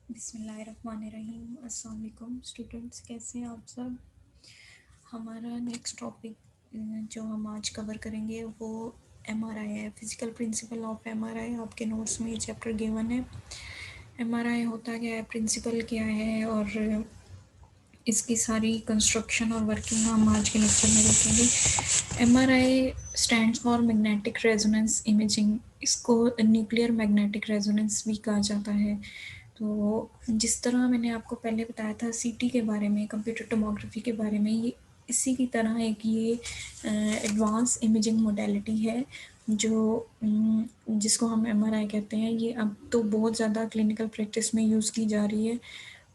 बिस्मिल्लाहिर्रहमानिर्रहीम। अस्सलाम वालेकुम स्टूडेंट्स, कैसे हैं आप सब। हमारा नेक्स्ट टॉपिक जो हम आज कवर करेंगे वो एमआरआई है। Physical principle of MRI. आपके नोट्स में ये चैप्टर गिवन है। एमआरआई होता क्या है, प्रिंसिपल क्या है और इसकी सारी कंस्ट्रक्शन और वर्किंग हम आज के लेक्चर में देखेंगे। MRI stands for magnetic resonance imaging. इसको न्यूक्लियर मैग्नेटिक रेजोनेंस भी कहा जाता है। तो जिस तरह मैंने आपको पहले बताया था सीटी के बारे में, कंप्यूटर टोमोग्राफी के बारे में, ये इसी की तरह एक ये एडवांस इमेजिंग मोडेलिटी है जो जिसको हम एमआरआई कहते हैं। ये अब तो बहुत ज़्यादा क्लिनिकल प्रैक्टिस में यूज़ की जा रही है।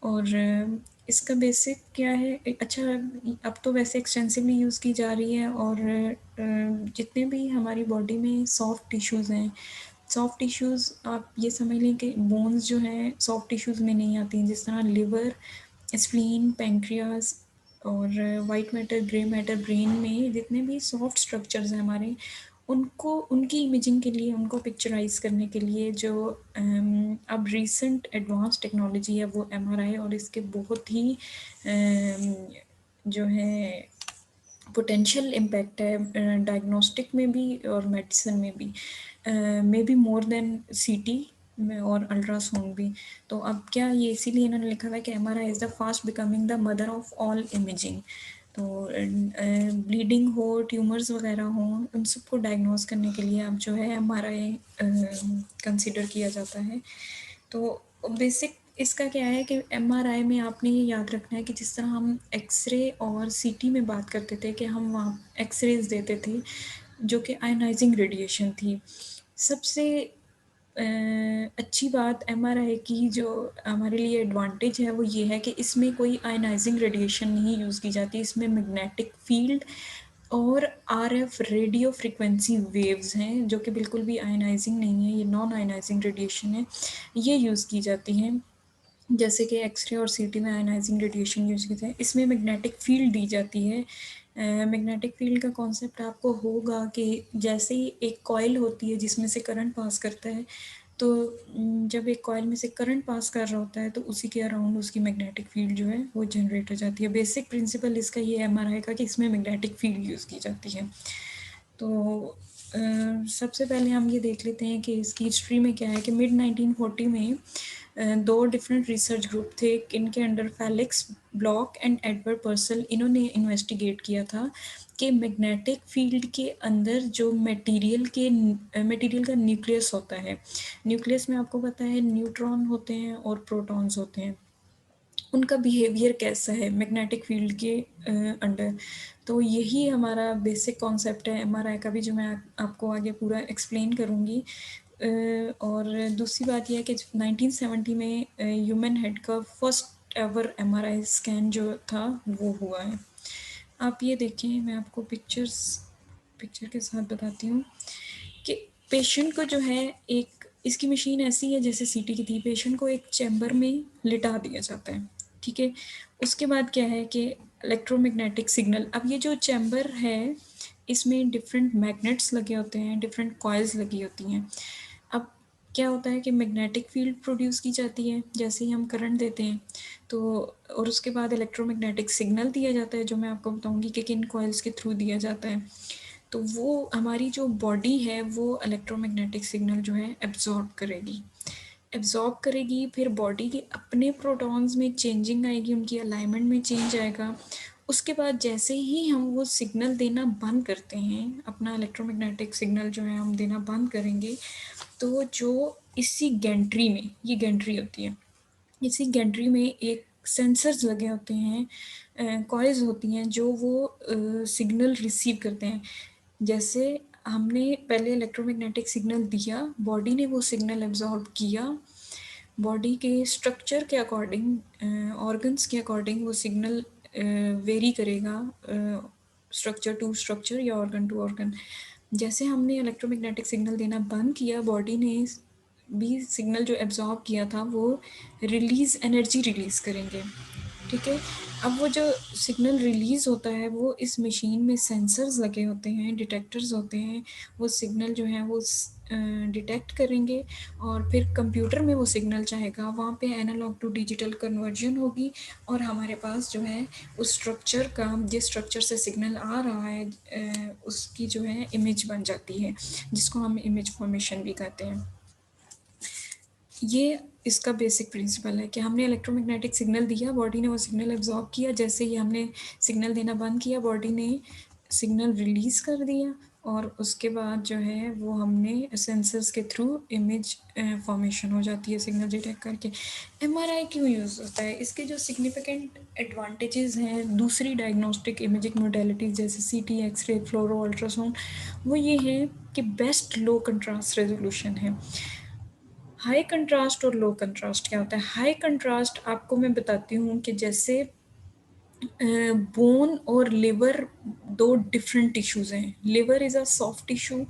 और इसका बेसिक क्या है, अच्छा अब तो वैसे एक्सटेंसिवली यूज़ की जा रही है। और जितने भी हमारी बॉडी में सॉफ्ट टिश्यूज़ हैं, सॉफ्ट टिश्यूज़ आप ये समझ लें कि बोन्स जो हैं सॉफ्ट टिश्यूज़ में नहीं आती हैं। जिस तरह लिवर, स्प्लीन, पैंक्रियाज और white matter, grey matter, brain में जितने भी सॉफ्ट स्ट्रक्चर्स हैं हमारे, उनको उनकी इमेजिंग के लिए, उनको पिक्चराइज करने के लिए जो अब रिसेंट एडवांस टेक्नोलॉजी है वो एमआरआई। और इसके बहुत ही जो है पोटेंशियल इम्पैक्ट है डायग्नोस्टिक में भी और मेडिसिन में भी, मे बी मोर देन सीटी में और अल्ट्रासाउंड भी। तो अब क्या ये इसीलिए इन्होंने लिखा हुआ है कि MRI is the fast becoming the mother of all imaging. तो ब्लीडिंग हो, ट्यूमर्स वगैरह हों, उन सबको डायग्नोस करने के लिए अब जो है एमआरआई कंसिडर किया जाता है। तो बेसिक इसका क्या है कि एमआरआई में आपने ये याद रखना है कि जिस तरह हम एक्सरे और सीटी में बात करते थे कि हम वहाँ एक्सरेज देते थे जो कि आयनाइजिंग रेडिएशन थी। सबसे अच्छी बात एमआरआई की जो हमारे लिए एडवांटेज है वो ये है कि इसमें कोई आयनाइजिंग रेडिएशन नहीं यूज़ की जाती। इसमें मैग्नेटिक फील्ड और आरएफ रेडियो फ्रिक्वेंसी वेव्स हैं जो कि बिल्कुल भी आयनाइजिंग नहीं है, ये नॉन आयनाइजिंग रेडिएशन है, ये यूज़ की जाती हैं। जैसे कि एक्सरे और सीटी में आयनाइजिंग रेडिएशन यूज़ की जाती है, इसमें मैग्नेटिक फील्ड दी जाती है। मैग्नेटिक फील्ड का कॉन्सेप्ट आपको होगा कि जैसे ही एक कॉइल होती है जिसमें से करंट पास करता है, तो जब एक कॉइल में से करंट पास कर रहा होता है तो उसी के अराउंड उसकी मैग्नेटिक फील्ड जो है वो जनरेट हो जाती है। बेसिक प्रिंसिपल इसका ये एमआरआई का कि इसमें मैग्नेटिक फील्ड यूज़ की जाती है। तो सबसे पहले हम ये देख लेते हैं कि इसकी हिस्ट्री में क्या है कि मिड 1940 में दो डिफरेंट रिसर्च ग्रुप थे। इनके under Felix block and Edward पर्सल, इन्होंने इन्वेस्टिगेट किया था कि मैग्नेटिक फील्ड के अंदर जो मटेरियल का न्यूक्लियस होता है, न्यूक्लियस में आपको पता है न्यूट्रॉन होते हैं और प्रोटॉन्स होते हैं, उनका बिहेवियर कैसा है मैग्नेटिक फील्ड के अंडर। तो यही हमारा बेसिक कॉन्सेप्ट है एमआरआई का भी, जो मैं आपको आगे पूरा एक्सप्लेन करूँगी। और दूसरी बात यह है कि 1970 में ह्यूमन हेड का फर्स्ट एवर एमआरआई स्कैन जो था वो हुआ है। आप ये देखें, मैं आपको पिक्चर के साथ बताती हूँ कि पेशेंट को जो है एक इसकी मशीन ऐसी है जैसे सीटी की थी। पेशेंट को एक चैम्बर में लिटा दिया जाता है, ठीक है। उसके बाद क्या है कि इलेक्ट्रोमैग्नेटिक सिग्नल, अब ये जो चैम्बर है इसमें डिफरेंट मैग्नेट्स लगे होते हैं, डिफरेंट कॉइल्स लगी होती हैं। अब क्या होता है कि मैग्नेटिक फील्ड प्रोड्यूस की जाती है जैसे ही हम करंट देते हैं, तो और उसके बाद इलेक्ट्रोमैग्नेटिक सिग्नल दिया जाता है जो मैं आपको बताऊंगी कि किन कॉइल्स के थ्रू दिया जाता है। तो वो हमारी जो बॉडी है वो इलेक्ट्रोमैग्नेटिक सिग्नल जो है एब्जॉर्ब करेगी। फिर बॉडी के अपने प्रोटॉन्स में चेंजिंग आएगी, उनकी अलाइनमेंट में चेंज आएगा। उसके बाद जैसे ही हम वो सिग्नल देना बंद करते हैं, अपना इलेक्ट्रोमैग्नेटिक सिग्नल जो है हम देना बंद करेंगे, तो जो इसी गैंट्री में, ये गैंट्री होती है, इसी गैंट्री में एक सेंसर्स लगे होते हैं, कॉइल्स होती हैं जो वो सिग्नल रिसीव करते हैं। जैसे हमने पहले इलेक्ट्रोमैग्नेटिक सिग्नल दिया, बॉडी ने वो सिग्नल एब्जॉर्ब किया, बॉडी के स्ट्रक्चर के अकॉर्डिंग, ऑर्गन्स के अकॉर्डिंग वो सिग्नल वेरी करेगा, स्ट्रक्चर टू स्ट्रक्चर या ऑर्गन टू ऑर्गन। जैसे हमने इलेक्ट्रोमैग्नेटिक सिग्नल देना बंद किया, बॉडी ने भी सिग्नल जो एब्जॉर्ब किया था वो एनर्जी रिलीज़ करेंगे, ठीक है। अब वो जो सिग्नल रिलीज़ होता है वो इस मशीन में सेंसर्स लगे होते हैं, डिटेक्टर्स होते हैं, वो सिग्नल जो है वो डिटेक्ट करेंगे और फिर कंप्यूटर में वो सिग्नल जाएगा, वहाँ पे एनालॉग टू डिजिटल कन्वर्जन होगी और हमारे पास जो है उस स्ट्रक्चर का, जिस स्ट्रक्चर से सिग्नल आ रहा है उसकी जो है इमेज बन जाती है, जिसको हम इमेज फॉर्मेशन भी कहते हैं। ये इसका बेसिक प्रिंसिपल है कि हमने इलेक्ट्रोमैग्नेटिक सिग्नल दिया, बॉडी ने वो सिग्नल एब्जॉर्ब किया, जैसे ही हमने सिग्नल देना बंद किया बॉडी ने सिग्नल रिलीज़ कर दिया और उसके बाद जो है वो हमने सेंसर्स के थ्रू इमेज फॉर्मेशन हो जाती है सिग्नल डिटेक्ट करके। एमआरआई क्यों यूज़ होता है? इसके जो सिग्निफिकेंट एडवांटेजेस हैं दूसरी डायग्नोस्टिक इमेजिंग मोडेलिटीज़ जैसे सीटी, एक्सरे, फ्लोरो, अल्ट्रासाउंड, वो ये हैं कि बेस्ट लो कंट्रास्ट रेजोल्यूशन है। हाई कंट्रास्ट और लो कंट्रास्ट क्या होता है? हाई कंट्रास्ट आपको मैं बताती हूँ कि जैसे बोन और लिवर दो डिफरेंट टिश्यूज़ हैं। Liver is a soft tissue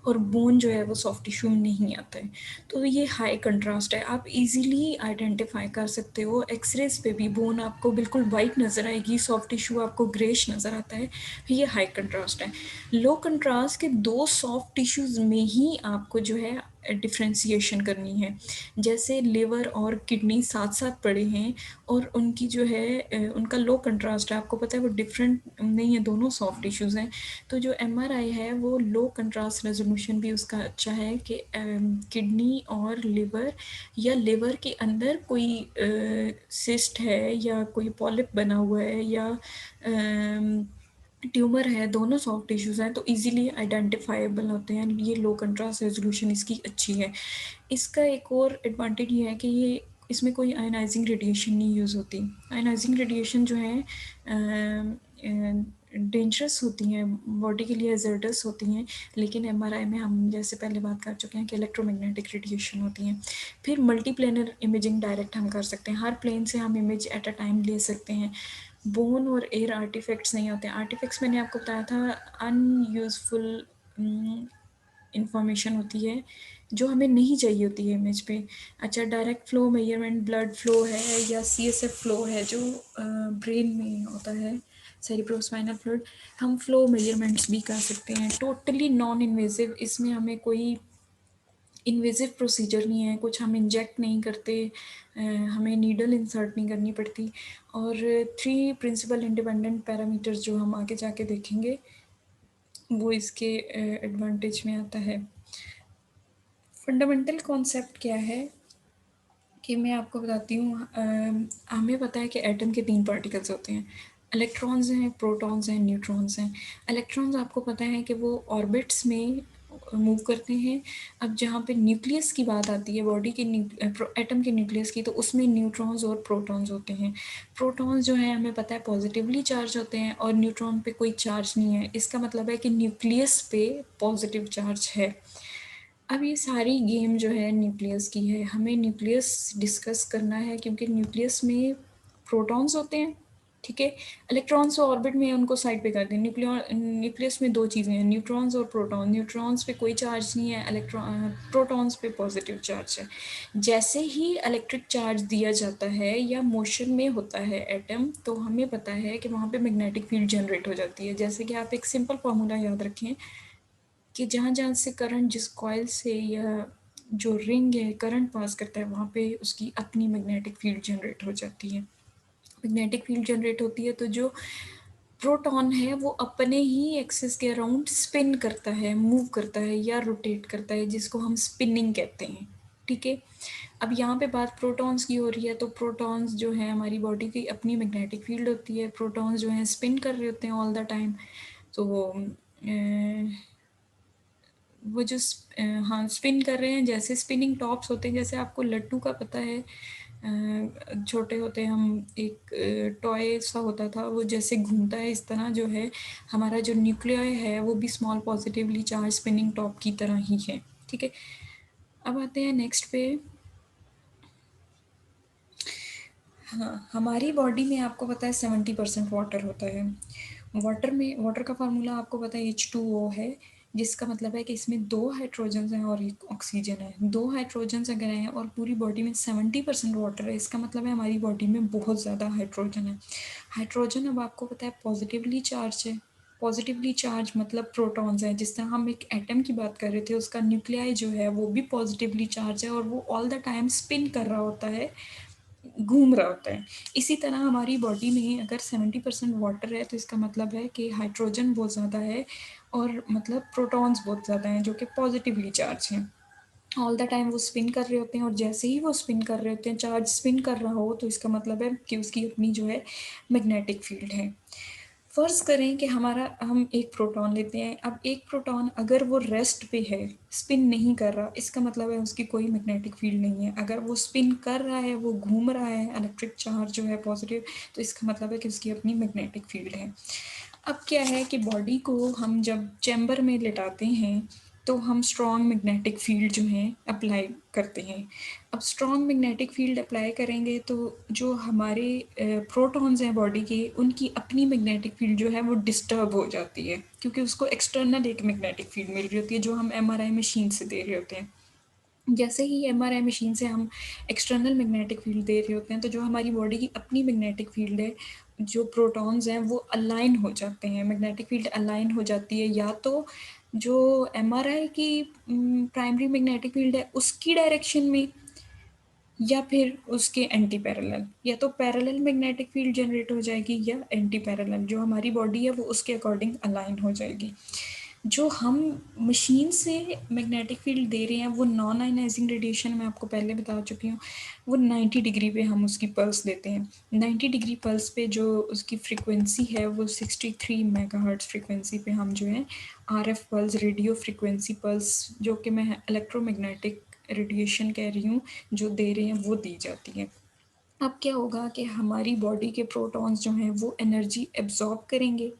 और बोन जो है वो सॉफ्ट टिश्यू में नहीं आता है। तो ये हाई कंट्रास्ट है, आप इजीली आइडेंटिफाई कर सकते हो। एक्सरेज पे भी बोन आपको बिल्कुल वाइट नज़र आएगी, सॉफ्ट टिश्यू आपको ग्रेश नज़र आता है, ये हाई कंट्रास्ट है। लो कंट्रास्ट के दो सॉफ्ट टिश्यूज़ में ही आपको जो है डिफ्रेंसिएशन करनी है। जैसे लिवर और किडनी साथ साथ पड़े हैं और उनकी जो है उनका लो कंट्रास्ट है, आपको पता है वो डिफरेंट नहीं है, दोनों सॉफ्ट टिश्यूज़ हैं। तो जो एमआरआई है वो लो कंट्रास्ट रेजोल्यूशन भी उसका अच्छा है कि किडनी और लिवर या लिवर के अंदर कोई सिस्ट है या कोई पॉलिप बना हुआ है या ट्यूमर है, दोनों सॉफ्ट टिश्यूज़ हैं तो इजीली आइडेंटिफाइबल होते हैं। ये लो कंट्रास्ट रेजोल्यूशन इसकी अच्छी है। इसका एक और एडवांटेज ये है कि ये इसमें कोई आयनाइजिंग रेडिएशन नहीं यूज़ होती। आयनाइजिंग रेडिएशन जो है डेंजरस होती हैं, बॉडी के लिए हैज़ार्डस होती हैं, लेकिन एमआरआई में हम जैसे पहले बात कर चुके हैं कि इलेक्ट्रोमैग्नेटिक रेडिएशन होती हैं। फिर मल्टीप्लेनर इमेजिंग डायरेक्ट हम कर सकते हैं, हर प्लेन से हम इमेज एट अ टाइम ले सकते हैं। बोन और एयर आर्टिफैक्ट्स नहीं होते हैं। आर्टिफैक्ट्स मैंने आपको बताया था अनयूज़फुल इंफॉर्मेशन होती है जो हमें नहीं चाहिए होती है इमेज पे। अच्छा, direct flow measurement blood flow है या सीएसएफ फ्लो है जो ब्रेन में होता है, सेरिब्रोस्पाइनल फ्लूइड, हम फ्लो मेजरमेंट्स भी कर सकते हैं। टोटली नॉन इन्वेजिव, इसमें हमें कोई इन्वेजिव प्रोसीजर नहीं है, कुछ हम इंजेक्ट नहीं करते, हमें नीडल इंसर्ट नहीं करनी पड़ती। और 3 प्रिंसिपल इंडिपेंडेंट पैरामीटर्स जो हम आगे जाके देखेंगे वो इसके एडवांटेज में आता है। फंडामेंटल कॉन्सेप्ट क्या है कि मैं आपको बताती हूँ। हमें पता है कि एटम के 3 पार्टिकल्स होते हैं, इलेक्ट्रॉन्स हैं, प्रोटॉन्स हैं, न्यूट्रॉन्स हैं। इलेक्ट्रॉन्स आपको पता है कि वो ऑर्बिट्स में मूव करते हैं। अब जहाँ पे न्यूक्लियस की बात आती है, बॉडी के एटम के न्यूक्लियस की, तो उसमें न्यूट्रॉन्स और प्रोटॉन्स होते हैं। प्रोटॉन्स जो हैं हमें पता है पॉजिटिवली चार्ज होते हैं और न्यूट्रॉन पे कोई चार्ज नहीं है। इसका मतलब है कि न्यूक्लियस पे पॉजिटिव चार्ज है। अब ये सारी गेम जो है न्यूक्लियस की है, हमें न्यूक्लियस डिस्कस करना है क्योंकि न्यूक्लियस में प्रोटॉन्स होते हैं, ठीक है। इलेक्ट्रॉन्स तो ऑर्बिट में है, उनको साइड पे कर दें। न्यूक्लियस में 2 चीज़ें हैं, न्यूट्रॉन्स और प्रोटॉन। न्यूट्रॉन्स पे कोई चार्ज नहीं है, प्रोटॉन्स पे पॉजिटिव चार्ज है। जैसे ही इलेक्ट्रिक चार्ज दिया जाता है या मोशन में होता है एटम, तो हमें पता है कि वहाँ पे मैग्नेटिक फील्ड जनरेट हो जाती है। जैसे कि आप एक सिंपल फार्मूला याद रखें कि जहाँ-जहाँ से करंट, जिस कॉइल से या जो रिंग है करंट पास करता है, वहाँ पे उसकी अपनी मैग्नेटिक फील्ड जनरेट हो जाती है। मैग्नेटिक फील्ड जनरेट होती है तो जो प्रोटॉन है वो अपने ही एक्सिस के अराउंड स्पिन करता है, मूव करता है या रोटेट करता है, जिसको हम स्पिनिंग कहते हैं, ठीक है। अब यहाँ पे बात प्रोटॉन्स की हो रही है, तो प्रोटॉन्स जो है हमारी बॉडी की अपनी मैग्नेटिक फील्ड होती है। प्रोटॉन्स जो हैं स्पिन कर रहे होते हैं ऑल द टाइम। तो वो जो हाँ स्पिन कर रहे हैं, जैसे स्पिनिंग टॉप्स होते हैं, जैसे आपको लट्टू का पता है, छोटे होते हम एक टॉय सा होता था, वो जैसे घूमता है इस तरह जो है हमारा जो न्यूक्लियाई है वो भी small positively charge spinning top की तरह ही है, ठीक है। अब आते हैं नेक्स्ट पे। हाँ, हमारी बॉडी में आपको पता है 70% वाटर होता है। वाटर का फार्मूला आपको पता है H2O है, जिसका मतलब है कि इसमें 2 हाइड्रोजन्स हैं और 1 ऑक्सीजन है। 2 हाइड्रोजन्स अगर हैं और पूरी बॉडी में 70% वाटर है, इसका मतलब है हमारी बॉडी में बहुत ज़्यादा हाइड्रोजन है। हाइड्रोजन अब आपको पता है पॉजिटिवली चार्ज है, पॉजिटिवली चार्ज मतलब प्रोटॉन्स हैं, जिस तरह हम एक एटम की बात कर रहे थे, उसका न्यूक्लियाई जो है वो भी पॉजिटिवली चार्ज है और वो ऑल द टाइम स्पिन कर रहा होता है, घूम रहा होता है। इसी तरह हमारी बॉडी में अगर 70% वाटर है तो इसका मतलब है कि हाइड्रोजन बहुत ज़्यादा है और मतलब प्रोटॉन्स बहुत ज़्यादा हैं जो कि पॉजिटिवली चार्ज हैं। ऑल द टाइम वो स्पिन कर रहे होते हैं और जैसे ही वो स्पिन कर रहे होते हैं, चार्ज स्पिन कर रहा हो, तो इसका मतलब है कि उसकी अपनी जो है मैग्नेटिक फील्ड है। फ़र्ज़ करें कि हमारा हम एक प्रोटॉन लेते हैं, अब एक प्रोटॉन अगर वो रेस्ट पे है, स्पिन नहीं कर रहा, इसका मतलब है उसकी कोई मैग्नेटिक फ़ील्ड नहीं है। अगर वो स्पिन कर रहा है, वो घूम रहा है, इलेक्ट्रिक चार्ज जो है पॉज़िटिव, तो इसका मतलब है कि उसकी अपनी मैग्नेटिक फ़ील्ड है। अब क्या है कि बॉडी को हम जब चैम्बर में लिटाते हैं, तो हम स्ट्रॉन्ग मैग्नेटिक फील्ड जो है अप्लाई करते हैं। अब स्ट्रॉन्ग मैग्नेटिक फील्ड अप्लाई करेंगे तो जो हमारे प्रोटॉन्स हैं बॉडी के, उनकी अपनी मैग्नेटिक फील्ड जो है वो डिस्टर्ब हो जाती है, क्योंकि उसको एक्सटर्नल एक मैग्नेटिक फील्ड मिल रही होती है जो हम एमआरआई मशीन से दे रहे होते हैं। जैसे ही एमआरआई मशीन से हम एक्सटर्नल मैग्नेटिक फील्ड दे रहे होते हैं, तो जो हमारी बॉडी की अपनी मैग्नेटिक फील्ड है, जो प्रोटॉन्स हैं वो अलाइन हो जाते हैं, मैग्नेटिक फील्ड अलाइन हो जाती है, या तो जो एमआरआई की प्राइमरी मैग्नेटिक फील्ड है उसकी डायरेक्शन में, या फिर उसके एंटी पैरेलल, या तो पैरेलल मैग्नेटिक फील्ड जनरेट हो जाएगी या एंटी पैरेलल, जो हमारी बॉडी है वो उसके अकॉर्डिंग अलाइन हो जाएगी। जो हम मशीन से मैग्नेटिक फील्ड दे रहे हैं वो नॉन आयनाइजिंग रेडिएशन, मैं आपको पहले बता चुकी हूँ, वो 90 डिग्री पे हम उसकी पल्स देते हैं। 90 डिग्री पल्स पे जो उसकी फ्रीक्वेंसी है वो 63 मेगाहर्ट्ज़ फ्रीक्वेंसी पे हम जो है RF pulse, radio frequency pulse, जो कि मैं इलेक्ट्रोमैग्नेटिक रेडिएशन कह रही हूँ, जो दे रहे हैं वो दी जाती है। अब क्या होगा कि हमारी बॉडी के प्रोटॉन्स जो हैं वो एनर्जी एब्जॉर्ब करेंगे,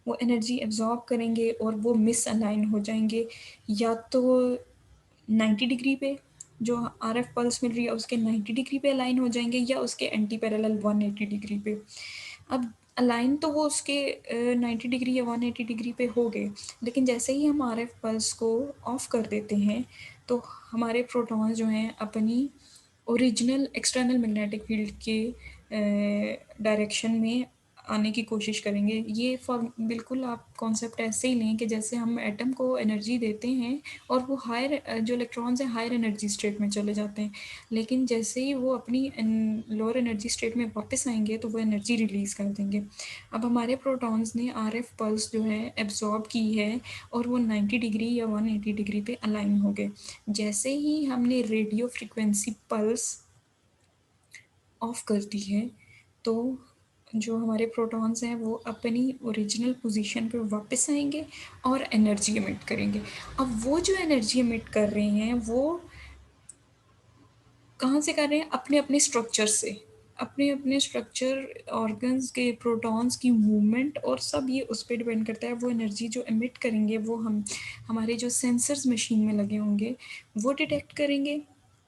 वो एनर्जी एब्जॉर्ब करेंगे और वो मिसअलाइन हो जाएंगे, या तो 90 डिग्री पे, जो आरएफ पल्स मिल रही है उसके 90 डिग्री पे अलाइन हो जाएंगे, या उसके एंटी पैरेलल 180 डिग्री पे। अब अलाइन तो वो उसके 90 डिग्री या 180 डिग्री पे हो गए, लेकिन जैसे ही हम आरएफ पल्स को ऑफ कर देते हैं, तो हमारे प्रोटॉन्स जो हैं अपनी ओरिजिनल एक्सटर्नल मैग्नेटिक फील्ड के डायरेक्शन में आने की कोशिश करेंगे। ये फॉर बिल्कुल आप कॉन्सेप्ट ऐसे ही लें कि जैसे हम एटम को एनर्जी देते हैं और वो हायर जो इलेक्ट्रॉन्स हैं हायर एनर्जी स्टेट में चले जाते हैं, लेकिन जैसे ही वो अपनी लोअर एनर्जी स्टेट में वापस आएंगे तो वो एनर्जी रिलीज़ कर देंगे। अब हमारे प्रोटॉन्स ने आरएफ पल्स जो है एब्जॉर्ब की है और वो 90 डिग्री या 180 डिग्री पे अलाइन हो गए। जैसे ही हमने रेडियो फ्रिक्वेंसी पल्स ऑफ कर दी है, तो जो हमारे प्रोटॉन्स हैं वो अपनी ओरिजिनल पोजीशन पे वापस आएंगे और एनर्जी एमिट करेंगे। अब वो जो एनर्जी एमिट कर रहे हैं वो कहाँ से कर रहे हैं? अपने अपने स्ट्रक्चर से, अपने अपने स्ट्रक्चर, ऑर्गन्स के प्रोटॉन्स की मूवमेंट और सब ये उस पर डिपेंड करता है। वो एनर्जी जो एमिट करेंगे वो हम हमारे जो सेंसर्स मशीन में लगे होंगे वो डिटेक्ट करेंगे,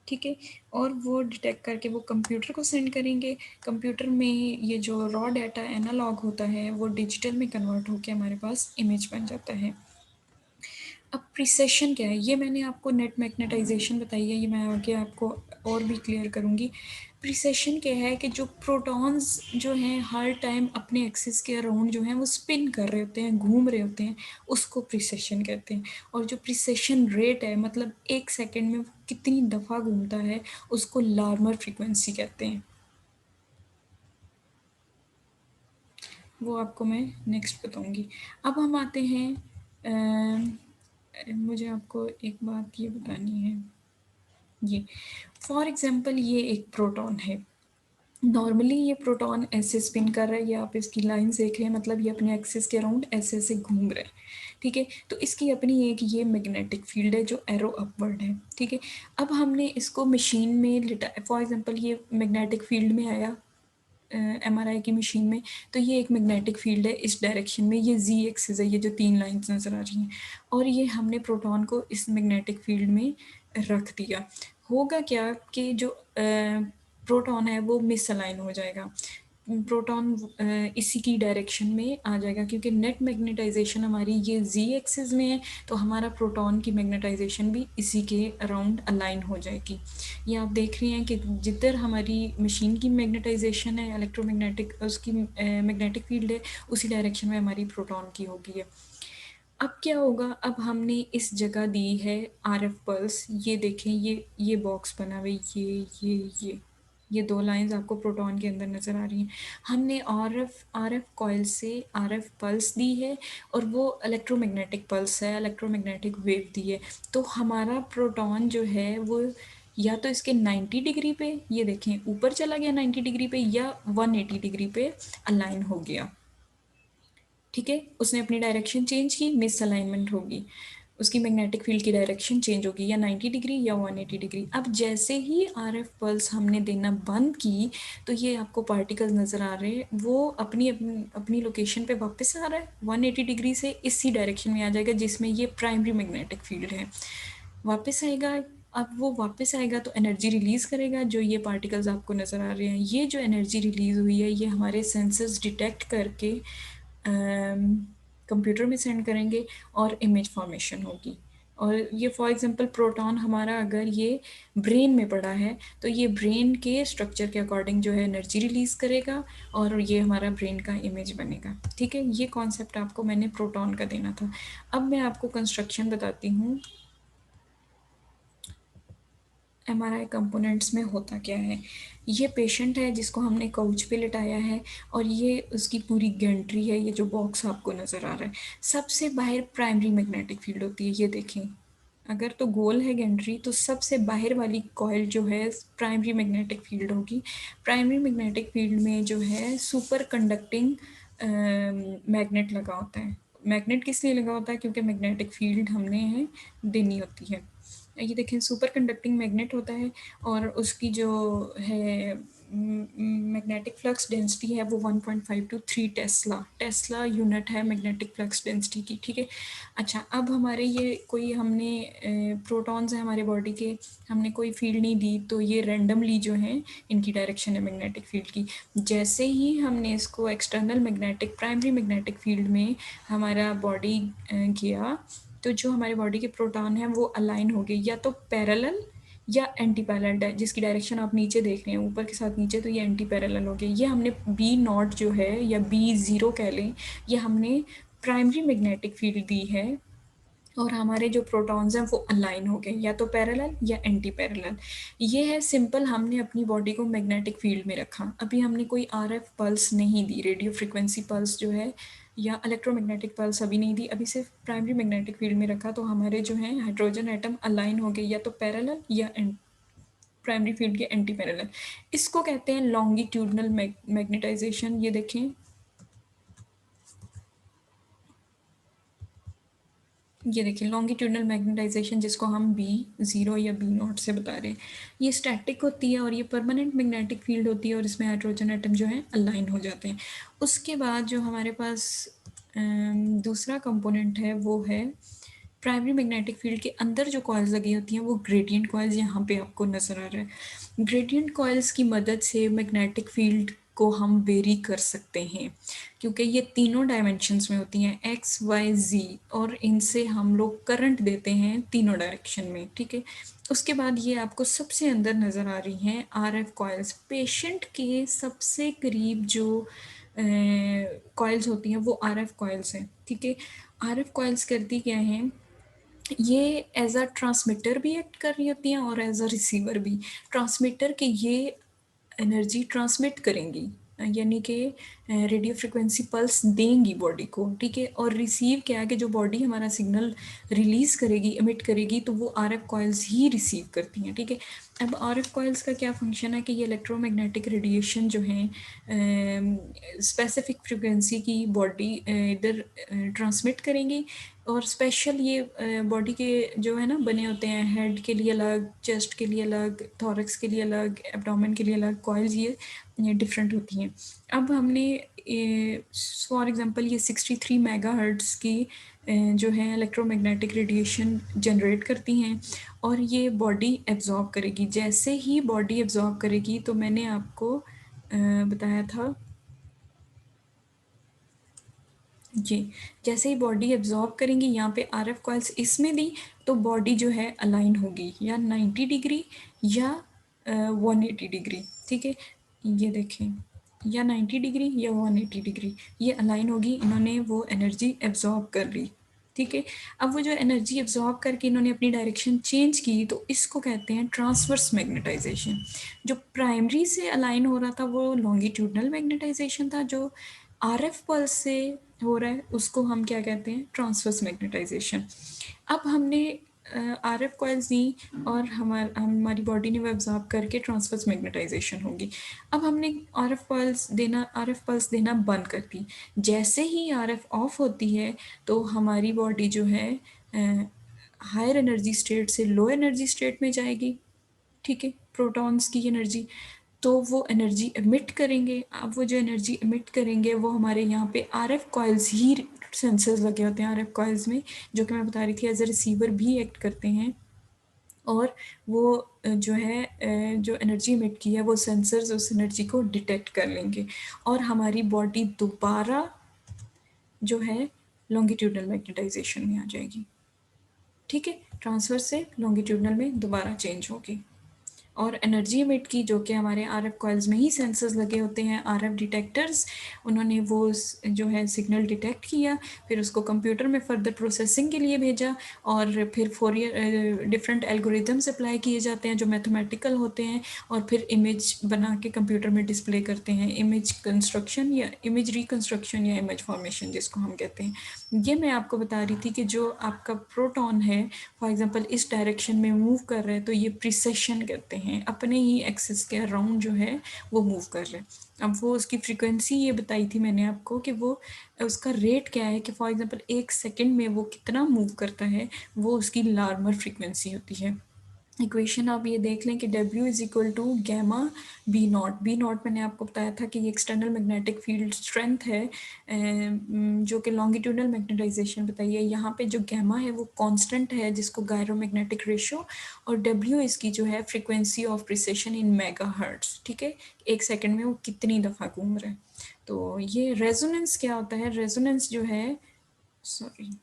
ठीक है, और वो डिटेक्ट करके वो कंप्यूटर को सेंड करेंगे। कंप्यूटर में ये जो रॉ डाटा एनालॉग होता है वो डिजिटल में कन्वर्ट होकर हमारे पास इमेज बन जाता है। अब प्रिसेशन क्या है, ये मैंने आपको नेट मैग्नेटाइजेशन बताई है, ये मैं आगे आपको और भी क्लियर करूँगी। प्रिसेशन क्या है कि जो प्रोटॉन्स जो हैं हर टाइम अपने एक्सिस के अराउंड जो हैं वो स्पिन कर रहे होते हैं, घूम रहे होते हैं, उसको प्रिसेशन कहते हैं। और जो प्रिसेशन रेट है, मतलब एक सेकेंड में वो कितनी दफ़ा घूमता है, उसको लार्मर फ्रीक्वेंसी कहते हैं। वो आपको मैं नेक्स्ट बताऊँगी। अब हम आते हैं मुझे आपको एक बात ये बतानी है, ये फॉर एग्जांपल ये एक प्रोटॉन है। नॉर्मली ये प्रोटॉन ऐसे स्पिन कर रहा है, ये आप इसकी लाइन देख रहे हैं, मतलब ये अपने एक्सिस के अराउंड ऐसे ऐसे घूम रहे हैं, ठीक है। तो इसकी अपनी एक ये मैग्नेटिक फील्ड है जो एरो अपवर्ड है, ठीक है। अब हमने इसको मशीन में लिटा, फॉर एग्जांपल ये मैग्नेटिक फील्ड में आया एमआरआई की मशीन में, तो ये एक मैग्नेटिक फील्ड है इस डायरेक्शन में, ये जी एक्सिस है, ये जो 3 लाइन्स नज़र आ रही हैं, और ये हमने प्रोटॉन को इस मैग्नेटिक फील्ड में रख दिया। होगा क्या कि जो प्रोटॉन है वो मिसअलाइन हो जाएगा। प्रोटॉन इसी की डायरेक्शन में आ जाएगा, क्योंकि नेट मैग्नेटाइजेशन हमारी ये जी एक्सिस में है, तो हमारा प्रोटॉन की मैग्नेटाइजेशन भी इसी के अराउंड अलाइन हो जाएगी। ये आप देख रही हैं कि जिधर हमारी मशीन की मैग्नेटाइजेशन है, इलेक्ट्रोमैग्नेटिक उसकी मैग्नेटिक फील्ड है, उसी डायरेक्शन में हमारी प्रोटॉन की होगी है। अब क्या होगा, अब हमने इस जगह दी है आरएफ पल्स। ये देखें, ये बॉक्स बना हुआ है, ये दो लाइंस आपको प्रोटॉन के अंदर नज़र आ रही हैं। हमने आरएफ कॉइल से आरएफ पल्स दी है, और वो इलेक्ट्रोमैग्नेटिक पल्स है, इलेक्ट्रोमैग्नेटिक वेव दी है। तो हमारा प्रोटॉन जो है वो या तो इसके 90 डिग्री पे, ये देखें ऊपर चला गया 90 डिग्री पे, या 180 डिग्री पे अलाइन हो गया। ठीक है, उसने अपनी डायरेक्शन चेंज की, मिस अलाइनमेंट होगी, उसकी मैग्नेटिक फील्ड की डायरेक्शन चेंज होगी, या 90 डिग्री या 180 डिग्री। अब जैसे ही आरएफ पल्स हमने देना बंद की, तो ये आपको पार्टिकल्स नज़र आ रहे हैं, वो अपनी अपनी अपनी लोकेशन पे वापस आ रहा है, 180 डिग्री से इसी डायरेक्शन में आ जाएगा जिसमें ये प्राइमरी मैग्नेटिक फील्ड है, वापस आएगा। अब वो वापस आएगा तो एनर्जी रिलीज़ करेगा, जो ये पार्टिकल्स आपको नज़र आ रहे हैं। ये जो एनर्जी रिलीज़ हुई है, ये हमारे सेंसर्स डिटेक्ट करके कंप्यूटर में सेंड करेंगे, और इमेज फॉर्मेशन होगी। और ये फॉर एग्जांपल प्रोटॉन हमारा अगर ये ब्रेन में पड़ा है, तो ये ब्रेन के स्ट्रक्चर के अकॉर्डिंग जो है एनर्जी रिलीज़ करेगा, और ये हमारा ब्रेन का इमेज बनेगा। ठीक है, ये कॉन्सेप्ट आपको मैंने प्रोटॉन का देना था। अब मैं आपको कंस्ट्रक्शन बताती हूँ एमआरआई कंपोनेंट्स में होता क्या है। ये पेशेंट है जिसको हमने काउच पे लिटाया है, और ये उसकी पूरी गैंट्री है, ये जो बॉक्स आपको नज़र आ रहा है। सबसे बाहर प्राइमरी मैग्नेटिक फील्ड होती है, ये देखें, अगर तो गोल है गैंट्री, तो सबसे बाहर वाली कॉइल जो है प्राइमरी मैग्नेटिक फील्ड होगी। प्राइमरी मैग्नेटिक फील्ड में जो है सुपर कंडक्टिंग मैग्नेट लगा होता है। मैग्नेट किस लिए लगा होता है, क्योंकि मैग्नेटिक फील्ड हमने है देनी होती है। ये देखें, सुपर कंडक्टिंग मैग्नेट होता है, और उसकी जो है मैग्नेटिक फ्लक्स डेंसिटी है वो 1.5 to 3 टेस्ला यूनिट है मैग्नेटिक फ्लक्स डेंसिटी की। ठीक है, अच्छा, अब हमारे ये कोई हमने प्रोटॉन्स हैं हमारे बॉडी के, हमने कोई फील्ड नहीं दी, तो ये रैंडमली जो है इनकी डायरेक्शन है मैग्नेटिक फील्ड की। जैसे ही हमने इसको external magnetic primary magnetic field में हमारा बॉडी किया, तो जो हमारे बॉडी के प्रोटॉन हैं वो अलाइन हो गए, या तो पैरेलल या एंटी पैरेलल, जिसकी डायरेक्शन आप नीचे देख रहे हैं ऊपर के साथ नीचे, तो ये एंटी पैरेलल हो गए। ये हमने बी नॉट जो है, या बी ज़ीरो कह लें, ये हमने प्राइमरी मैग्नेटिक फील्ड दी है, और हमारे जो प्रोटॉन्स हैं वो अलाइन हो गए, या तो पैरेलल या एंटी पैरेलल। ये है सिंपल, हमने अपनी बॉडी को मैग्नेटिक फील्ड में रखा। अभी हमने कोई आरएफ पल्स नहीं दी, रेडियो फ्रिक्वेंसी पल्स जो है, या इलेक्ट्रोमैग्नेटिक पल्स अभी नहीं दी, अभी सिर्फ प्राइमरी मैग्नेटिक फील्ड में रखा, तो हमारे जो हैं हाइड्रोजन एटम अलाइन हो गए, या तो पैरेलल या प्राइमरी फील्ड के एंटी पैरेलल। इसको कहते हैं लॉन्गिट्यूडनल मैग्नेटाइजेशन। ये देखें, ये देखिए लॉन्गिट्यूडनल मैग्नेटाइजेशन, जिसको हम बी ज़ीरो या बी नॉट से बता रहे हैं। ये स्टैटिक होती है, और ये परमानेंट मैग्नेटिक फील्ड होती है, और इसमें हाइड्रोजन एटम जो है अलाइन हो जाते हैं। उसके बाद जो हमारे पास दूसरा कंपोनेंट है वो है प्राइमरी मैग्नेटिक फील्ड के अंदर जो कॉइल्स लगी होती हैं, वो ग्रेडियंट कॉइल्स यहाँ पे आपको नज़र आ रहा है। ग्रेडियंट कॉइल्स की मदद से मैग्नेटिक फील्ड को हम वेरी कर सकते हैं, क्योंकि ये तीनों डायमेंशंस में होती हैं, एक्स वाई जी, और इनसे हम लोग करंट देते हैं तीनों डायरेक्शन में। ठीक है, उसके बाद ये आपको सबसे अंदर नज़र आ रही हैं आरएफ कॉइल्स। पेशेंट के सबसे करीब जो कॉइल्स होती हैं वो आरएफ कॉइल्स हैं। ठीक है, आरएफ कॉइल्स करती क्या हैं, ये एज अ ट्रांसमीटर भी एक्ट कर रही होती हैं, और एज अ रिसीवर भी। ट्रांसमीटर के ये एनर्जी ट्रांसमिट करेंगी, यानी कि रेडियो फ्रिक्वेंसी पल्स देंगी बॉडी को। ठीक है, और रिसीव क्या है कि जो बॉडी हमारा सिग्नल रिलीज़ करेगी, इमिट करेगी, तो वो आरएफ कॉइल्स ही रिसीव करती हैं। ठीक है, अब आरएफ कॉइल्स का क्या फंक्शन है कि ये इलेक्ट्रोमैग्नेटिक रेडिएशन जो हैं स्पेसिफिक फ्रिक्वेंसी की बॉडी इधर ट्रांसमिट करेंगी, और स्पेशल ये बॉडी के जो है ना बने होते हैं, हेड के लिए अलग, चेस्ट के लिए अलग, थॉरक्स के लिए अलग, एब्डोमेन के लिए अलग कॉइल्स, ये डिफरेंट होती हैं। अब हमने फॉर एग्जांपल ये 63 मेगाहर्ट्ज़ की जो है इलेक्ट्रोमैग्नेटिक रेडिएशन जनरेट करती हैं, और ये बॉडी एब्जॉर्ब करेगी। जैसे ही बॉडी एब्जॉर्ब करेगी, तो मैंने आपको बताया था ये जैसे ही बॉडी एब्जॉर्ब करेंगी, यहाँ पे आरएफ कॉइल्स इसमें दी, तो बॉडी जो है अलाइन होगी या 90 डिग्री या 180 डिग्री, ठीक है। ये देखें, या 90 डिग्री या 180 डिग्री ये अलाइन होगी, इन्होंने वो एनर्जी एब्जॉर्ब कर ली, ठीक है। अब वो जो एनर्जी एब्जॉर्ब करके इन्होंने अपनी डायरेक्शन चेंज की, तो इसको कहते हैं ट्रांसवर्स मैग्नेटाइजेशन। जो प्राइमरी से अलाइन हो रहा था वो लॉन्गिट्यूडनल मैग्नेटाइजेशन था, जो आरएफ पल्स से हो रहा है उसको हम क्या कहते हैं, ट्रांसवर्स मैग्नेटाइजेशन। अब हमने आरएफ कॉइल्स दी और हमारी बॉडी ने वो एब्जॉर्ब करके ट्रांसवर्स मैग्नेटाइजेशन होगी। अब हमने आरएफ पल्स देना बंद कर दी। जैसे ही आरएफ ऑफ होती है तो हमारी बॉडी जो है हायर एनर्जी स्टेट से लो एनर्जी स्टेट में जाएगी, ठीक है, प्रोटॉन्स की एनर्जी। तो वो एनर्जी एमिट करेंगे। अब वो जो एनर्जी एमिट करेंगे वो हमारे यहाँ पे आरएफ कॉइल्स ही, सेंसर्स लगे होते हैं आरएफ कॉइल्स में, जो कि मैं बता रही थी एज ए रिसीवर भी एक्ट करते हैं। और वो जो है जो एनर्जी एमिट की है वो सेंसर्स उस एनर्जी को डिटेक्ट कर लेंगे और हमारी बॉडी दोबारा जो है लॉन्गिट्यूडनल मैग्नेटाइजेशन में आ जाएगी, ठीक है। ट्रांसफर से लॉन्गिट्यूडनल में दोबारा चेंज होगी। और एनर्जी एमिट की, जो कि हमारे आरएफ कॉइल्स में ही सेंसर्स लगे होते हैं, आरएफ डिटेक्टर्स, उन्होंने वो जो है सिग्नल डिटेक्ट किया, फिर उसको कंप्यूटर में फर्दर प्रोसेसिंग के लिए भेजा और फिर फोरियर डिफरेंट एल्गोरिदम्स अप्लाई किए जाते हैं जो मैथमेटिकल होते हैं और फिर इमेज बना के कंप्यूटर में डिस्प्ले करते हैं, इमेज कंस्ट्रक्शन या इमेज रिकंस्ट्रक्शन या इमेज फॉर्मेशन जिसको हम कहते हैं। ये मैं आपको बता रही थी कि जो आपका प्रोटॉन है फॉर एग्जांपल इस डायरेक्शन में मूव कर रहे हैं तो ये प्रिसेशन कहते हैं, अपने ही एक्सिस के अराउंड जो है वो मूव कर रहे हैं। अब वो उसकी फ्रीक्वेंसी ये बताई थी मैंने आपको कि वो उसका रेट क्या है, कि फॉर एग्जांपल 1 सेकंड में वो कितना मूव करता है, वो उसकी लार्मर फ्रीक्वेंसी होती है। इक्वेशन आप ये देख लें कि W is equal to gamma B naught. B naught मैंने आपको बताया था कि ये एक्सटर्नल मैग्नेटिक फील्ड स्ट्रेंथ है जो कि लॉन्गिट्यूडनल मैग्नेटाइजेशन बताइए। यहाँ पे जो गैमा है वो कांस्टेंट है जिसको गायरोमैग्नेटिक रेशियो, और W इसकी जो है frequency of precision in megahertz, ठीक है। 1 सेकंड में वो कितनी दफ़ा घूम रहा है। तो ये रेजोनेंस क्या होता है, रेजोनेंस जो है, sorry,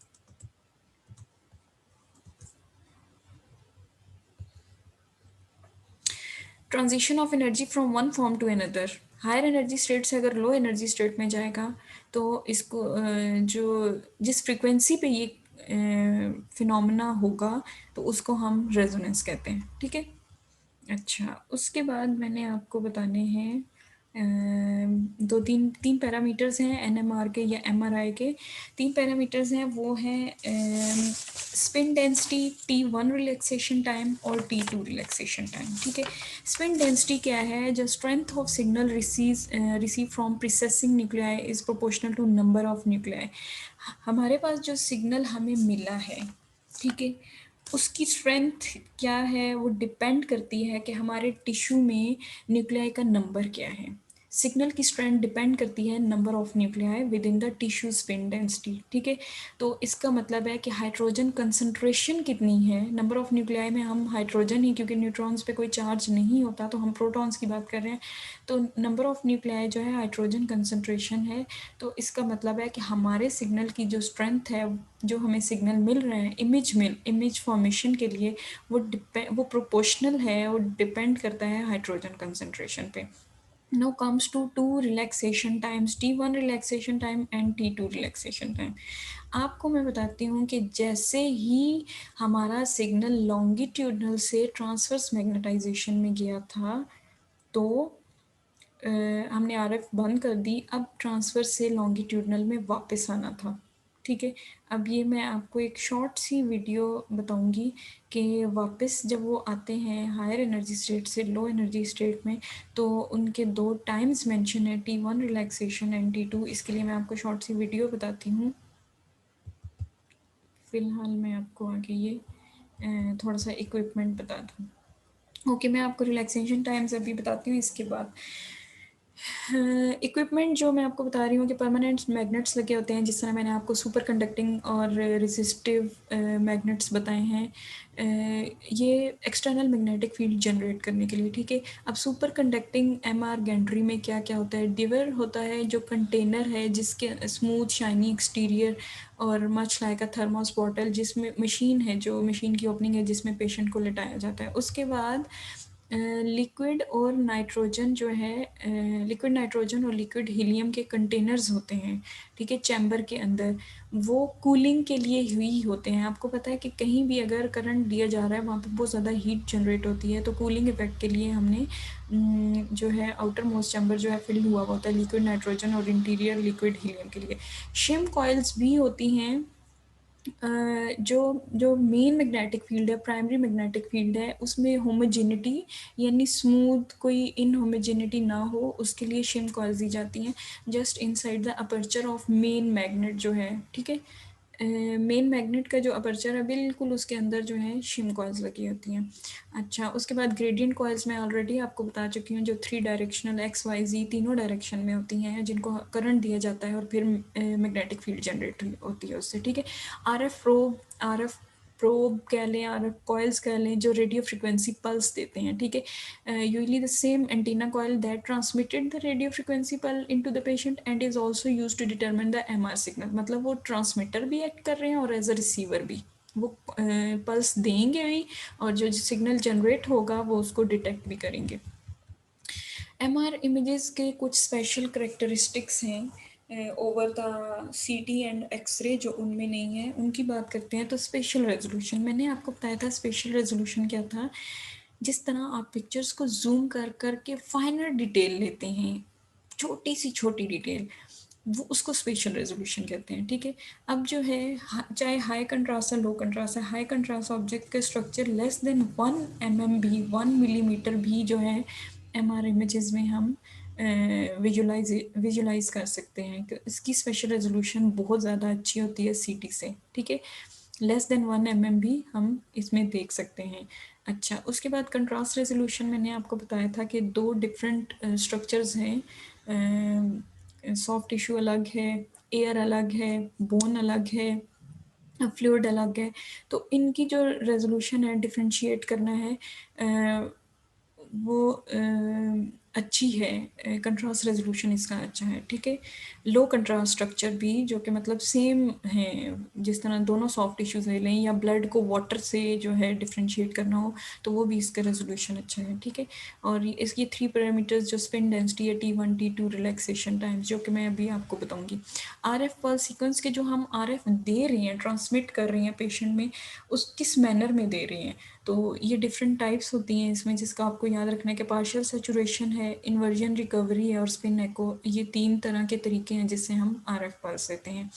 transition of energy from one form to another. Higher energy state से अगर लो एनर्जी स्टेट में जाएगा तो इसको जो जिस फ्रीक्वेंसी पे ये फिनोमेना होगा तो उसको हम रेजोनेंस कहते हैं, ठीक है। अच्छा, उसके बाद मैंने आपको बताने हैं दो तीन तीन पैरामीटर्स हैं एनएमआर के या एमआरआई के। तीन पैरामीटर्स हैं, वो हैं spin density, T1 relaxation time और T2 रिलैक्सेशन टाइम, ठीक है। स्पिन डेंसिटी क्या है, जो strength of signal receive from processing nuclei is proportional to number of nuclei. हमारे पास जो सिग्नल हमें मिला है, ठीक है, उसकी स्ट्रेंथ क्या है वो डिपेंड करती है कि हमारे टिश्यू में न्यूक्लियाई का नंबर क्या है। सिग्नल की स्ट्रेंथ डिपेंड करती है number of nuclei with in the tissue spin density, ठीक है। तो इसका मतलब है कि हाइड्रोजन कंसंट्रेशन कितनी है, नंबर ऑफ न्यूक्लियाई में हम हाइड्रोजन ही, क्योंकि न्यूट्रॉन्स पे कोई चार्ज नहीं होता तो हम प्रोटॉन्स की बात कर रहे हैं, तो नंबर ऑफ न्यूक्लियाई जो है हाइड्रोजन कंसंट्रेशन है। तो इसका मतलब है कि हमारे सिग्नल की जो स्ट्रेंथ है, जो हमें सिग्नल मिल रहे हैं इमेज फॉर्मेशन के लिए, वो प्रोपोर्शनल है, वो डिपेंड करता है हाइड्रोजन कंसंट्रेशन पे। Now comes to two relaxation times, T1 relaxation time and T2 relaxation time। आपको मैं बताती हूँ कि जैसे ही हमारा सिग्नल लॉन्गिट्यूडनल से ट्रांसवर्स मैग्नेटाइजेशन में गया था तो हमने आरएफ बंद कर दी, अब ट्रांसफ़र से लॉन्गिट्यूडनल में वापस आना था, ठीक है। अब ये मैं आपको एक शॉर्ट सी वीडियो बताऊंगी कि वापस जब वो आते हैं हायर एनर्जी स्टेट से लो एनर्जी स्टेट में, तो उनके दो टाइम्स मेंशन है, T1 रिलैक्सेशन एंड T2। इसके लिए मैं आपको शॉर्ट सी वीडियो बताती हूँ। फ़िलहाल मैं आपको आगे ये थोड़ा सा इक्विपमेंट बता दूँ। ओके, मैं आपको रिलैक्सेशन टाइम्स अभी बताती हूँ, इसके बाद इक्विपमेंट जो मैं आपको बता रही हूँ कि परमानेंट मैग्नेट्स लगे होते हैं, जिस तरह मैंने आपको सुपर कंडक्टिंग और रेसिस्टिव मैग्नेट्स बताए हैं, ये एक्सटर्नल मैग्नेटिक फील्ड जनरेट करने के लिए, ठीक है। अब सुपर कंडक्टिंग एमआर गैंट्री में क्या क्या होता है, डिवर होता है जो कंटेनर है जिसके स्मूथ शाइनी एक्सटीरियर और मच लाइक अ थर्मोस बॉटल, जिसमें मशीन है, जो मशीन की ओपनिंग है जिसमें पेशेंट को लिटाया जाता है। उसके बाद लिक्विड और नाइट्रोजन जो है, लिक्विड नाइट्रोजन और लिक्विड हीलियम के कंटेनर्स होते हैं, ठीक है, चैम्बर के अंदर। वो कूलिंग के लिए ही होते हैं। आपको पता है कि कहीं भी अगर करंट दिया जा रहा है वहाँ पे बहुत ज़्यादा हीट जनरेट होती है, तो कूलिंग इफेक्ट के लिए हमने जो है आउटर मोस्ट चैम्बर जो है फिल हुआ होता है लिक्विड नाइट्रोजन और इंटीरियर लिक्विड हीलियम के लिए। शिम कॉइल्स भी होती हैं। जो जो मेन मैग्नेटिक फील्ड है, प्राइमरी मैग्नेटिक फील्ड है, उसमें होमोजेनिटी यानी स्मूथ कोई इनहोमोजेनिटी ना हो, उसके लिए शिम कॉइल्स दी जाती हैं just inside the aperture of main magnet जो है, ठीक है। मेन मैग्नेट का जो अपर्चर है बिल्कुल उसके अंदर जो है शिम कॉइल्स लगी होती हैं। अच्छा, उसके बाद ग्रेडियंट कॉइल्स मैं ऑलरेडी आपको बता चुकी हूँ, जो 3 डायरेक्शनल एक्स वाई जी तीनों डायरेक्शन में होती हैं, जिनको करंट दिया जाता है और फिर मैग्नेटिक फील्ड जनरेट होती है उससे, ठीक है। आरएफ प्रोब कह लें, आरएफ कॉइल्स कह लें, जो रेडियो फ्रिक्वेंसी पल्स देते हैं, ठीक है। Usually the same antenna coil that transmitted the radio frequency pulse into the patient and is also used to determine the MR signal. मतलब वो ट्रांसमीटर भी एक्ट कर रहे हैं और एज अ रिसीवर भी वो पल्स देंगे भी, और जो सिग्नल जनरेट होगा वो उसको डिटेक्ट भी करेंगे। एमआर इमेजेस के कुछ स्पेशल करेक्टरिस्टिक्स हैं ओवर द सीटी एंड एक्सरे जो उनमें नहीं है, उनकी बात करते हैं। तो स्पेशल रेजोल्यूशन, मैंने आपको बताया था स्पेशल रेजोल्यूशन क्या था। जिस तरह आप पिक्चर्स को जूम कर कर के फाइनल डिटेल लेते हैं, छोटी सी छोटी डिटेल, वो उसको स्पेशल रेजोल्यूशन कहते हैं, ठीक है। अब जो है चाहे हाई कंट्रास्ट है लो कंट्रास्ट है, हाई कंट्रास्ट ऑब्जेक्ट के स्ट्रक्चर लेस देन 1 mm भी, 1 mm भी जो है एमआर इमेजेस में हम विजुलाइज कर सकते हैं। कि इसकी स्पेशल रेजोल्यूशन बहुत ज़्यादा अच्छी होती है सीटी से, ठीक है। लेस देन 1 mm भी हम इसमें देख सकते हैं। अच्छा, उसके बाद कंट्रास्ट रेजोल्यूशन मैंने आपको बताया था कि 2 डिफरेंट स्ट्रक्चर्स हैं। सॉफ्ट टिश्यू अलग है, एयर अलग है, बोन अलग है, फ्लूइड अलग है। तो इनकी जो रेजोल्यूशन है डिफ्रेंशिएट करना है, वो अच्छी है। कंट्रास्ट रेजोल्यूशन इसका अच्छा है, ठीक है। लो कंट्रास्ट स्ट्रक्चर भी जो कि मतलब सेम है, जिस तरह दोनों सॉफ्ट टिश्यूज ले लें या ब्लड को वाटर से जो है डिफ्रेंशिएट करना हो, तो वो भी इसका रेजोल्यूशन अच्छा है, ठीक है। और इसकी 3 पैरामीटर्स जो स्पिन डेंसिटी है, T1 T2 रिलैक्सेशन टाइम्स, जो कि मैं अभी आपको बताऊंगी। आरएफ पल्स सीक्वेंस के जो हम आरएफ दे रहे हैं, ट्रांसमिट कर रहे हैं पेशेंट में, उस किस मैनर में दे रहे हैं, तो ये डिफरेंट टाइप्स होती हैं इसमें, जिसका आपको याद रखना है कि पार्शियल सैचुरेशन है, इन्वर्जन रिकवरी है और स्पिन एको। ये 3 तरह के तरीके हैं जिससे हम आरएफ पल्स देते हैं।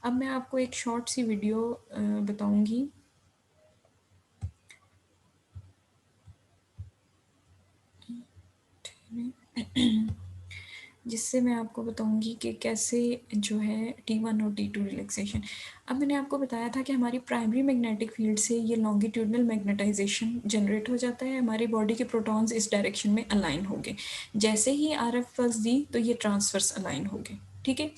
अब मैं आपको एक शॉर्ट सी वीडियो बताऊंगी। जिससे मैं आपको बताऊंगी कि कैसे जो है T1 और T2 रिलैक्सेशन। अब मैंने आपको बताया था कि हमारी प्राइमरी मैग्नेटिक फील्ड से ये लॉन्गिट्यूडनल मैग्नेटाइजेशन जनरेट हो जाता है, हमारी बॉडी के प्रोटॉन्स इस डायरेक्शन में अलाइन हो गए। जैसे ही आरएफ पल्स दी तो ये ट्रांसवर्स अलाइन हो गए, ठीक है।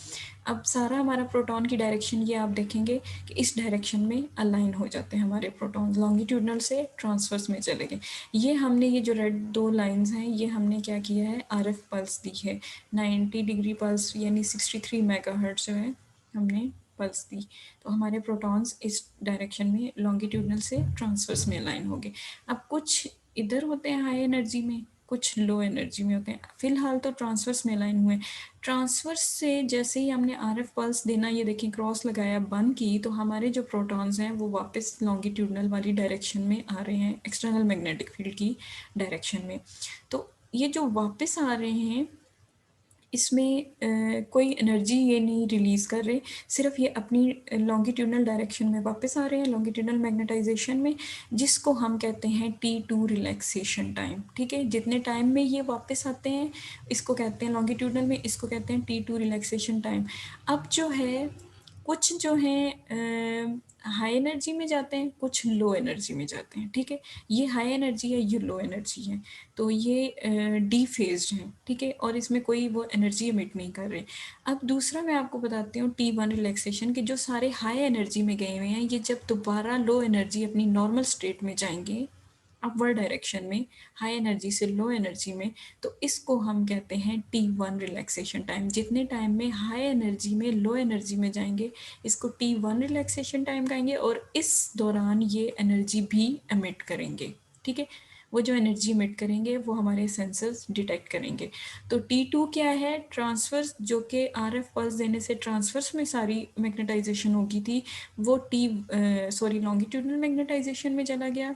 अब सारा हमारा प्रोटॉन की डायरेक्शन ये आप देखेंगे कि इस डायरेक्शन में अलाइन हो जाते हैं हमारे प्रोटॉन्स, लॉन्गिट्यूडनल से ट्रांसवर्स में चले गए। ये हमने ये जो रेड 2 लाइंस हैं, ये हमने क्या किया है, आरएफ पल्स दी है। 90 डिग्री पल्स यानी 63 मेगाहर्ट्ज जो है हमने पल्स दी, तो हमारे प्रोटॉन्स इस डायरेक्शन में लॉन्गिट्यूडनल से ट्रांसवर्स में अलाइन हो गए। अब कुछ इधर होते हैं हाई एनर्जी में, कुछ लो एनर्जी में होते हैं। फिलहाल तो ट्रांसवर्स में अलाइन हुए। ट्रांसवर्स से जैसे ही हमने आरएफ पल्स देना, ये देखें क्रॉस लगाया, बंद की, तो हमारे जो प्रोटॉन्स हैं वो वापस लॉन्गिट्यूडनल वाली डायरेक्शन में आ रहे हैं, एक्सटर्नल मैग्नेटिक फील्ड की डायरेक्शन में। तो ये जो वापस आ रहे हैं, इसमें कोई एनर्जी ये नहीं रिलीज़ कर रहे, सिर्फ ये अपनी लॉन्गिट्यूडनल डायरेक्शन में वापस आ रहे हैं, लॉन्गिट्यूडनल मैग्नेटाइजेशन में, जिसको हम कहते हैं T2 रिलैक्सेशन टाइम, ठीक है। जितने टाइम में ये वापस आते हैं इसको कहते हैं लॉन्गिट्यूडनल में, इसको कहते हैं T2 रिलैक्सेशन टाइम। अब जो है कुछ जो हैं हाई एनर्जी में जाते हैं, कुछ लो एनर्जी में जाते हैं, ठीक है? ये हाई एनर्जी है, ये लो एनर्जी है, तो ये डी फेज़्ड हैं, ठीक है? और इसमें कोई वो एनर्जी एमिट नहीं कर रहे। अब दूसरा मैं आपको बताती हूँ T1 रिलैक्सेशन के जो सारे हाई एनर्जी में गए हुए हैं, ये जब दोबारा लो एनर्जी अपनी नॉर्मल स्टेट में जाएँगे, अपवर्ड डायरेक्शन में, हाई एनर्जी से लो एनर्जी में, तो इसको हम कहते हैं T1 रिलैक्सेशन टाइम। जितने टाइम में हाई एनर्जी में लो एनर्जी में जाएंगे, इसको T1 रिलैक्सेशन टाइम कहेंगे, और इस दौरान ये एनर्जी भी एमिट करेंगे, ठीक है? वो जो एनर्जी एमिट करेंगे वो हमारे सेंसर्स डिटेक्ट करेंगे। तो T2 क्या है? ट्रांसवर्स, जो कि RF पल्स देने से ट्रांसवर्स में सारी मैग्नेटाइजेशन होगी थी, वो लॉन्गिट्यूडनल मैग्नेटाइजेशन में चला गया।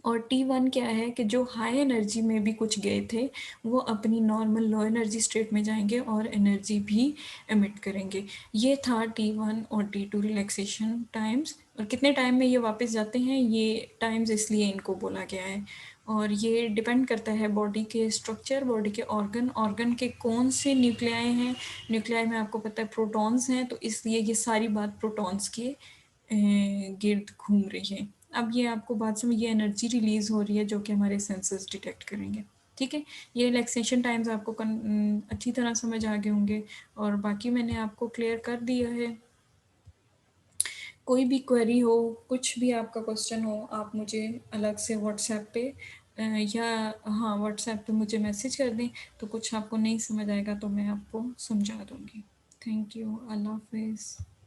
और T1 क्या है कि जो हाई एनर्जी में भी कुछ गए थे, वो अपनी नॉर्मल लो एनर्जी स्टेट में जाएंगे और एनर्जी भी एमिट करेंगे। ये था T1 और T2 रिलैक्सेशन टाइम्स। और कितने टाइम में ये वापस जाते हैं, ये टाइम्स इसलिए इनको बोला गया है। और ये डिपेंड करता है बॉडी के स्ट्रक्चर, बॉडी के ऑर्गन के कौन से न्यूक्लियाई हैं। न्यूक्लियाई में आपको पता है प्रोटॉन्स हैं, तो इसलिए ये सारी बात प्रोटॉन्स के गिर्द घूम रही है। अब ये आपको बात समझ, ये एनर्जी रिलीज़ हो रही है जो कि हमारे सेंसर्स डिटेक्ट करेंगे, ठीक है? ये रिलैक्सेशन टाइम्स आपको अच्छी तरह समझ आ गए होंगे, और बाकी मैंने आपको क्लियर कर दिया है। कोई भी क्वेरी हो, कुछ भी आपका क्वेश्चन हो, आप मुझे अलग से व्हाट्सएप पे या हाँ, व्हाट्सएप पे मुझे मैसेज कर दें, तो कुछ आपको नहीं समझ आएगा तो मैं आपको समझा दूँगी। Thank you. अल्लाह हाफ़िज़।